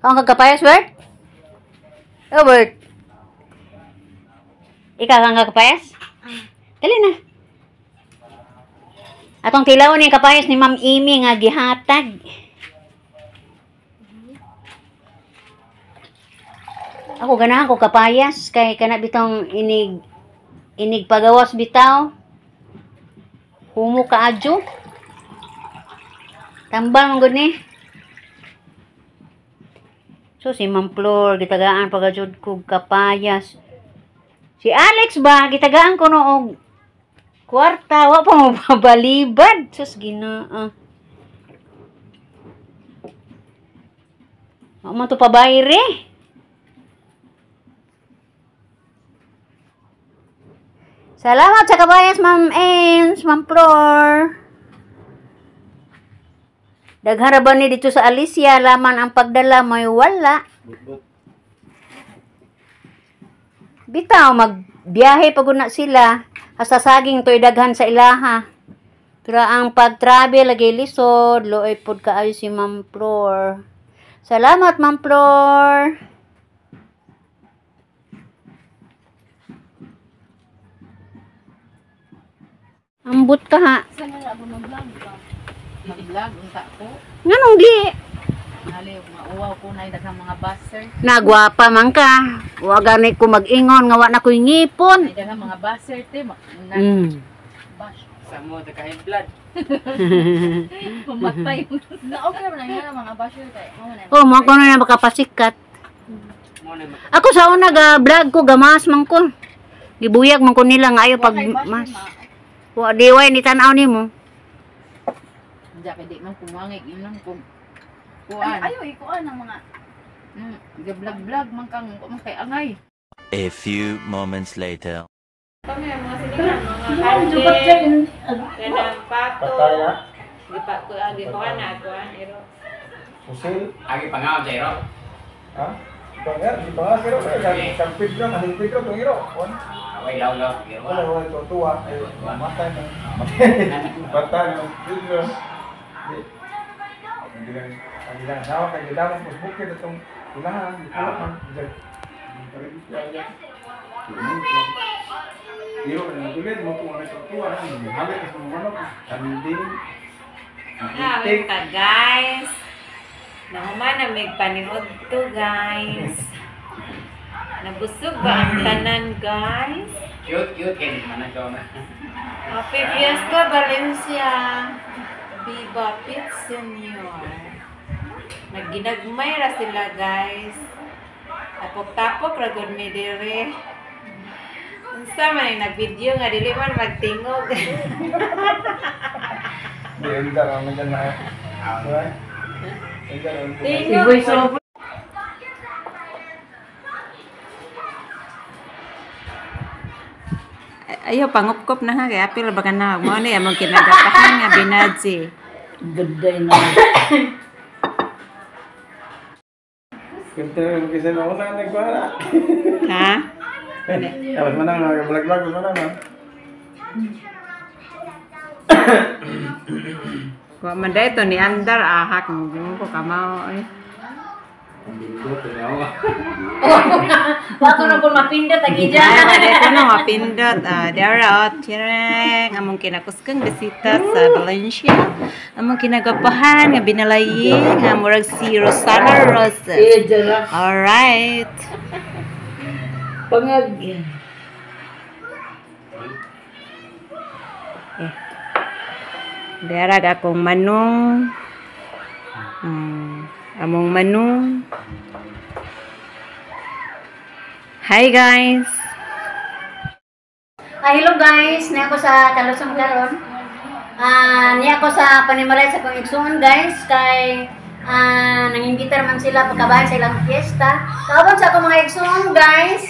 Ang kagkapayas, Bert? Oh, Bert. Ikaw ang kagkapayas? Dali na. Atong tilaw ni kapayas ni Ma'am Amy nga gihatag. Ako ganahan ko kapayas kay kana bitong inig pagawas bitaw. Humo kaadyo. Tambal man gud ni. So si Ma'am Flor gitagaan pagajud kog kapayas. Si Alex ba gitagaan ko no og kwarta wa pa mo pabalibad. Sus Ginoo. Wa man to pabayre. Salamat sa kabayas, Ma'am Ames, Ma'am Flor. Dagharaban ni dito sa Alicia, laman ang pagdala may wala. Bitaw, magbiyahe pag na sila. Hasta saging to'y daghan sa ilaha. Kira ang pag-travel, lagi lisod. Looy pod kaayo si Ma'am Flor. Salamat, Ma'am Flor. Ambot ka ha. Saan na ako mag-vlog ka? Mag-vlog, unta ko. Nganong di? Hali, mauwaw ko na daghang mga buzzer. Nagwapa man ka. Wa gani ko mag-ingon nga wa na ko'y ngipon. Ay daghang mga buzzer te. Bash. Sa mo, nagka-high blood. Pumatay. Na-okay naman ang nga mga buzzer tayo. Oh, mo ko na makapasikat. Ako sa una ga-vlog ko, gamas man ko. Gibuyag man ko nila nga ayo pag mas. Wa diway ni tan-aw nimo. Diya kay di man kumangig inang ko. Kuan. Ayo ikuan ang mga Ga-vlog-vlog man kang kay angay. A few moments later. Kami ang mga sinihan, mga kantin, kanang pato. Di ko na, kuan, iro. Pusil. Agi pangaw, Jairo. Ha? Di pa nga, Jairo. Kang Pedro, kasing Pedro, kung Iro. Away, law. Wala, wala, tuwa. Matay na. Matay na. Pedro. Hindi lang asawa, kaya dalang pusbukin itong unahan. Di ko lang. Iro, tulad mo kung ano ito tuwa. Halit ka sa mga manok. Kanding. Welcome guys. Nahuman na may paniod to guys. Nabusog ba ang tanan guys? Cute, kaya di man ito na. Happy Fiesta Valencia. Viva Pit Senior. Nagginagmay ra sila guys. Tapok-tapok ra gud mi dire. Unsa man yung nag-video nga dili man magtingog. Di, hindi ka naman dyan na. Tingog. Ayo pangupkop na ha kay apil baka na mo ni among kinagapahan nga binadsi. Ganda na. Kunti yung kisa na ako na nagpara. Ha? Tapos manang vlog-vlog manang na. Ko man dai to ni andar ahak mo ko kamao ay. Wa ko na po mapindot agi Ay, wala ko na mapindot. Dara tireng among kinakuskang bisita sa Valencia. Among kinagapahan nga binalayi nga murag si Rosana Roses. All right. Pangag. Dara akong manong. Among manong. Hi guys. Hello guys, niya ako sa Kalusong karon. Niya ako sa panimalay sa kong igsuon guys kay nangimbitar man sila pagkabahan sa ilang fiesta. Kaabot sa akong mga igsuon guys.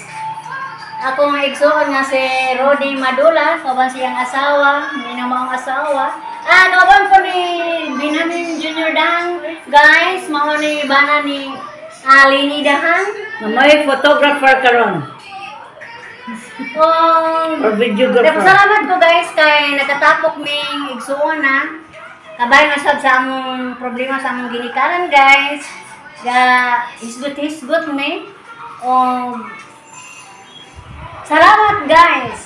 Ako nga igsuon nga si Rodi Madula, kaban siyang asawa, minamaong asawa. Kaban po ni Binamin Junior Dang guys, mao ni bana ni Lini Dahan. May photographer karon. Or videographer. Salamat ko guys kay nakatapok ming igsuon na. Kabay na sad sa among problema sa among ginikanan guys. hisgot me. Salamat guys.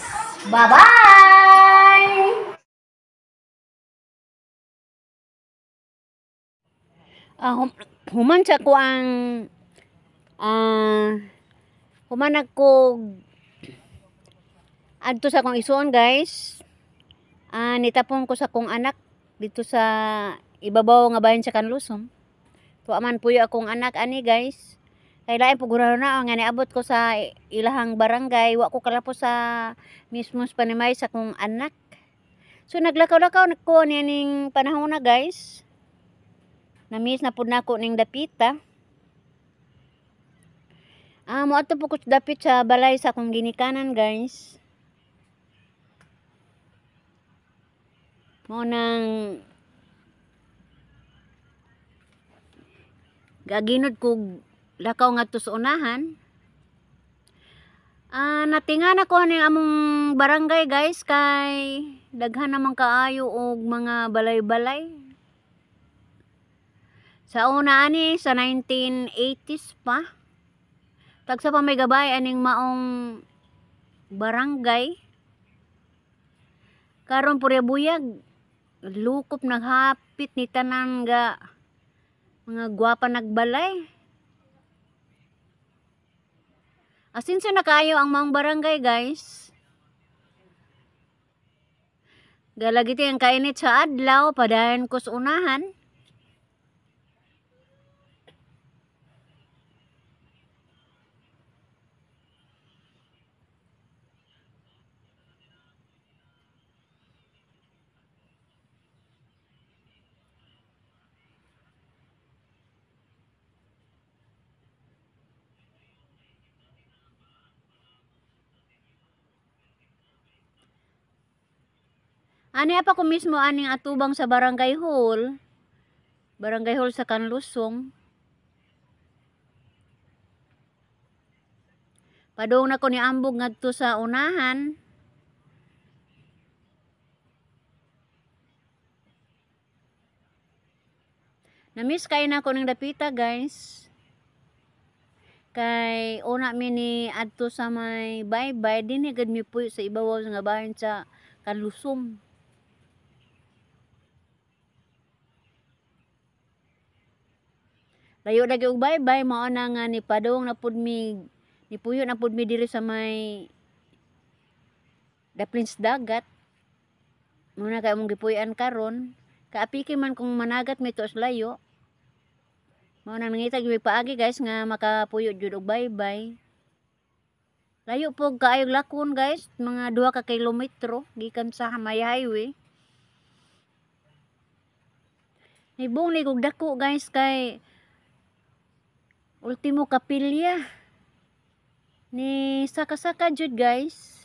Bye-bye. Human sa ko ang human ako adto sa akong isuon guys. Nitapon ko sa kong anak dito sa ibabaw nga bayan sa Kanlusong. Tuaman puyo akong anak ani guys. Kay lain puguraro na nga niabot ko sa ilahang barangay, wa ko kalapos sa mismos panimay sa kong anak. So naglakaw-lakaw ko ning panahon na guys. Na-miss na pud nako ning dapita. Moadto po ko dapit sa balay sa akong ginikanan guys. Mo nang gaginod ko lakaw nga sa unahan. Natingan ako ning among barangay guys kay daghan naman kaayo og mga balay-balay. Sa una ani sa 1980s pa. Tagsa pa may gabay aning maong barangay. Karon purya-buyag lukop naghapit ni tanan nga mga gwapa nagbalay. Asin sa nakayo ang maong barangay guys. Galagiti ang kainit sa adlaw, padayon ko sa unahan. Ani apa ko mismo aning atubang sa barangay hall. Barangay hall sa Kanlusong. Padung na ko ni ambog ngadto sa unahan. Na-miss kay na ko ning dapita guys. Kay una mi ni adto sa may bye-bye dinhi gid mi puy sa ibabaw nga bahin sa Kanlusong. Layo lagi og bye-bye mao na nga ni padung na pud mi ni puyo na pud mi diri sa may Daplins dagat. Muna kay mong gipuy-an karon, kaapiki man kung managat mi to sa layo. Mao nang nangitag mi paagi guys nga makapuyo jud og bye-bye. Layo po kaayog lakon guys, mga 2 ka kilometro gikan sa may highway. Nibong ni kog dako guys kay Ultimo Kapilya ni saka-saka jud guys.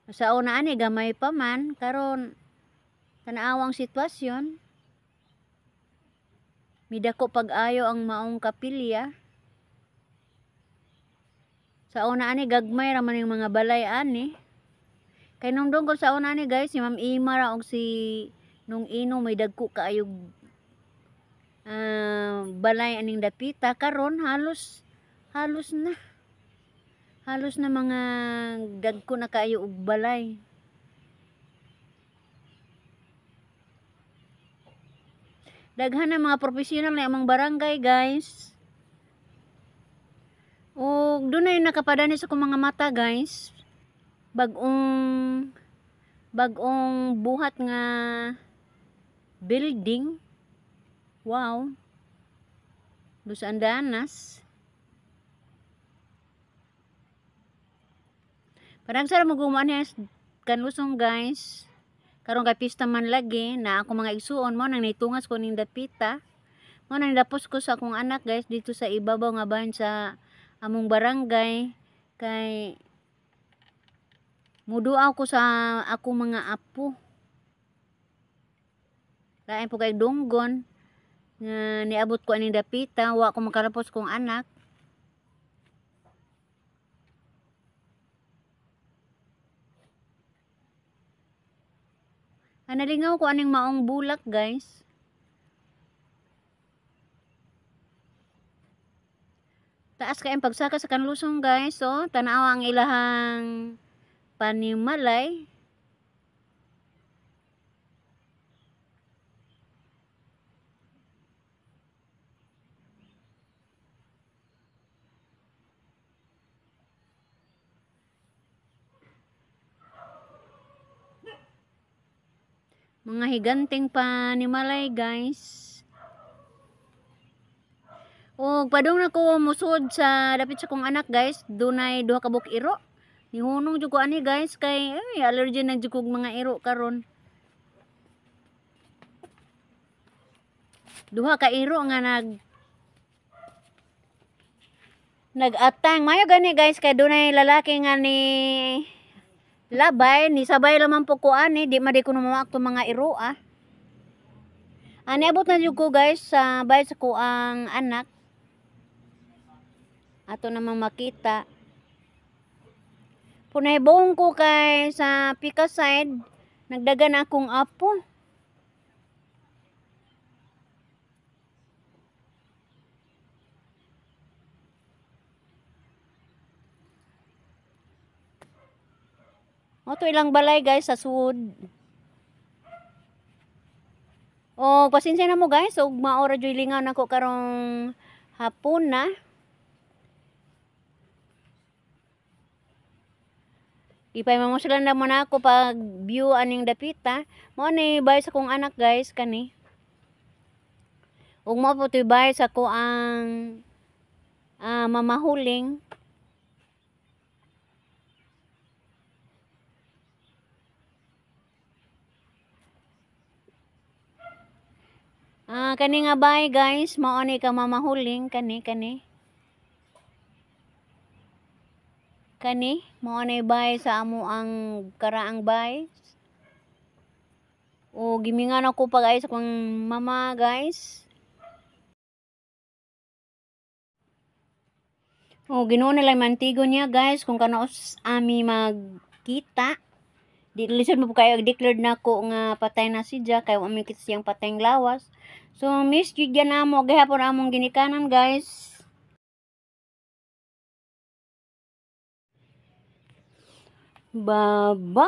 Sa una ani gamay pa man karon tanaawang sitwasyon. Midako pag-ayo ang maong Kapilya. Sa una ani gagmay ra man yung mga balay ani. Kay nung dungkol sa una ani guys si Ma'am Ima ra og si nung ino may dagko kaayog balay aning dapita karon halos na mga dagko na kaayo og balay. Daghan na mga professional na among barangay guys. O dunay nakapadani sa akong mga mata guys. Bagong buhat nga building. Wow. Los Andanas. Parang sarap magumaan niya Kanlusong guys. Karon kay pista man lagi na ako mga igsuon mo nang nitungas ko ning dapita. Mo nang dapos ko sa akong anak guys dito sa ibabaw nga bahin sa among barangay kay muduaw ko sa ako mga apo. Lain po kay dunggon nga niabot ko aning dapita wa ko makalapos kong anak. Nalingaw ko aning maong bulak guys. Taas kayong pagsaka sa kanlusong guys. So, tanawa ang ilahang panimalay. Mga higanting panimalay guys. O padung na ko musod sa dapit sa kong anak guys, dunay duha ka buok iro. Nihunong jud ko ani guys kay allergy na jud kog mga iro karon. Duha ka iro nga nag-atang. Mayo gani guys kay dunay lalaki nga ni labay, ni sabay lamang po ko ani, di madi ko namamak to mga iro ah. Ani abot na jud ko guys sa bayad sa ko ang anak. Ato namang makita. Punay buong ko kay sa pika side, nagdagan akong apo. Oto ilang balay guys sa sud. O pasensya na mo guys, og maora joy lingaw nako karong hapon na. Ipay mamusulan na mo na ako pag view aning dapita. Mo ni bay sa kong anak guys kani. Ug mo po bay sa ko ang mamahuling. Kani nga bay guys, mao ni ka mamahuling kani. Kani, mao ni bay sa amo ang karaang bay. O gimingan ako pag ay sa kong mama guys. O ginuon nila mantigo niya guys kung kanaos ami magkita. Di lisod mo po kayo declared na ko nga patay na si Jack kay ami kit siyang patayng lawas. So miss jud yan amo gihapon among ginikanan guys. Bye-bye.